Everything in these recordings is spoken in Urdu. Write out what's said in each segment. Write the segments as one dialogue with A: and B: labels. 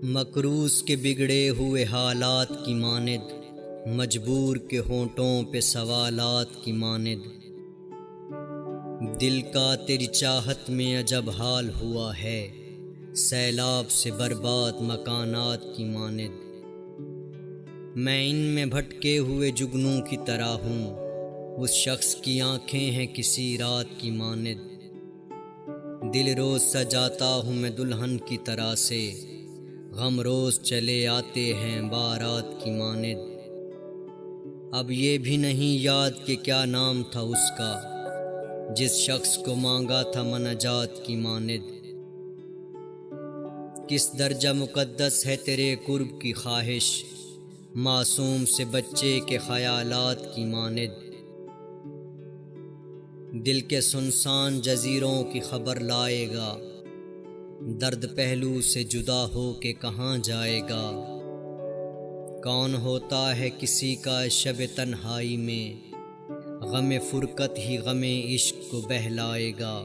A: مکروس کے بگڑے ہوئے حالات کی مانند، مجبور کے ہونٹوں پہ سوالات کی مانند، دل کا تیری چاہت میں عجب حال ہوا ہے، سیلاب سے برباد مکانات کی مانند۔ میں ان میں بھٹکے ہوئے جگنوں کی طرح ہوں، اس شخص کی آنکھیں ہیں کسی رات کی مانند۔ دل روز سجاتا ہوں میں دلہن کی طرح سے، غم روز چلے آتے ہیں بارات کی مانند۔ اب یہ بھی نہیں یاد کہ کیا نام تھا اس کا، جس شخص کو مانگا تھا مناجات کی مانند۔ کس درجہ مقدس ہے تیرے قرب کی خواہش، معصوم سے بچے کے خیالات کی مانند۔ دل کے سنسان جزیروں کی خبر لائے گا، درد پہلو سے جدا ہو کے کہاں جائے گا۔ کون ہوتا ہے کسی کا شب تنہائی میں، غم فرقت ہی غم عشق کو بہلائے گا۔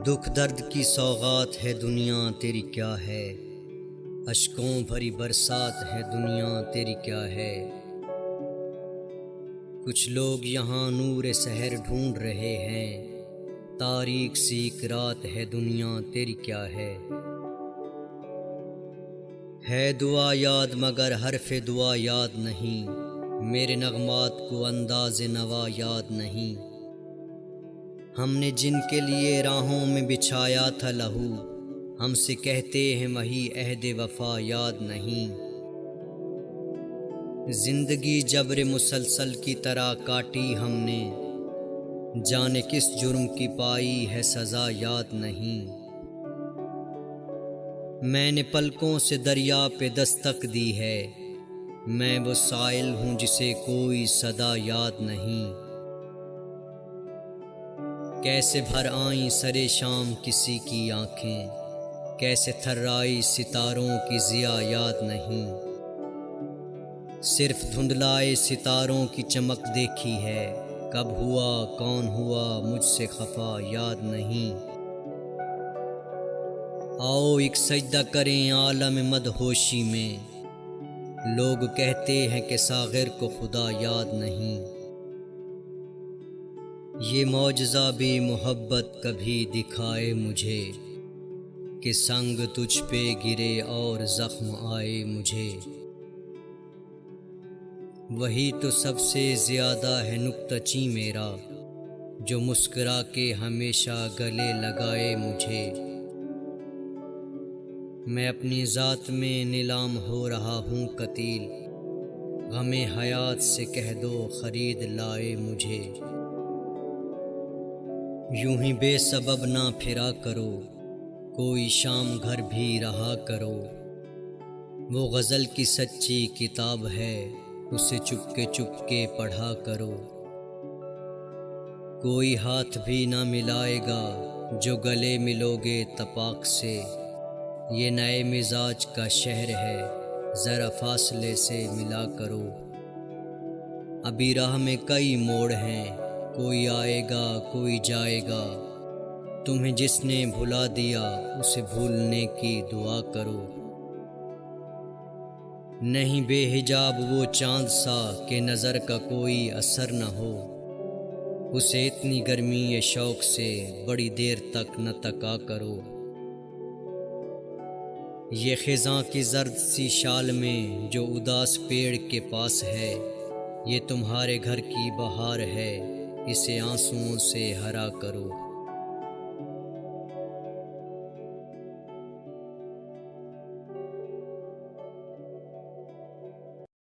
A: دکھ درد کی سوغات ہے دنیا تیری کیا ہے، اشکوں بھری برسات ہے دنیا تیری کیا ہے۔ کچھ لوگ یہاں نور سحر ڈھونڈ رہے ہیں، تاریک سی ایک رات ہے دنیا تیری کیا ہے دعا یاد مگر حرف دعا یاد نہیں، میرے نغمات کو انداز نوا یاد نہیں۔ ہم نے جن کے لیے راہوں میں بچھایا تھا لہو، ہم سے کہتے ہیں وہی عہد وفا یاد نہیں۔ زندگی جبر مسلسل کی طرح کاٹی ہم نے، جانے کس جرم کی پائی ہے سزا یاد نہیں۔ میں نے پلکوں سے دریا پہ دستک دی ہے، میں وہ سائل ہوں جسے کوئی صدا یاد نہیں۔ کیسے بھر آئیں سرے شام کسی کی آنکھیں، کیسے تھرائی ستاروں کی ضیا یاد نہیں۔ صرف دھندلائے ستاروں کی چمک دیکھی ہے، کب ہوا کون ہوا مجھ سے خفا یاد نہیں۔ آؤ ایک سجدہ کریں عالم مدہوشی میں، لوگ کہتے ہیں کہ ساغر کو خدا یاد نہیں۔ یہ معجزہ بھی محبت کبھی دکھائے مجھے، کہ سنگ تجھ پہ گرے اور زخم آئے مجھے۔ وہی تو سب سے زیادہ ہے نکتہ چیں میرا، جو مسکرا کے ہمیشہ گلے لگائے مجھے۔ میں اپنی ذات میں نیلام ہو رہا ہوں قتیل، غم حیات سے کہہ دو خرید لائے مجھے۔ یوں ہی بے سبب نہ پھرا کرو، کوئی شام گھر بھی رہا کرو۔ وہ غزل کی سچی کتاب ہے، اسے چپ کے پڑھا کرو۔ کوئی ہاتھ بھی نہ ملائے گا جو گلے ملو گے تپاک سے، یہ نئے مزاج کا شہر ہے ذرا فاصلے سے ملا کرو۔ ابھی راہ میں کئی موڑ ہیں، کوئی آئے گا کوئی جائے گا، تمہیں جس نے بھلا دیا اسے بھولنے کی دعا کرو۔ نہیں بے حجاب وہ چاند سا کہ نظر کا کوئی اثر نہ ہو، اسے اتنی گرمی شوق سے بڑی دیر تک نہ تکا کرو۔ یہ خزاں کی زرد سی شال میں جو اداس پیڑ کے پاس ہے، یہ تمہارے گھر کی بہار ہے، اسے آنسوؤں سے ہرا کرو۔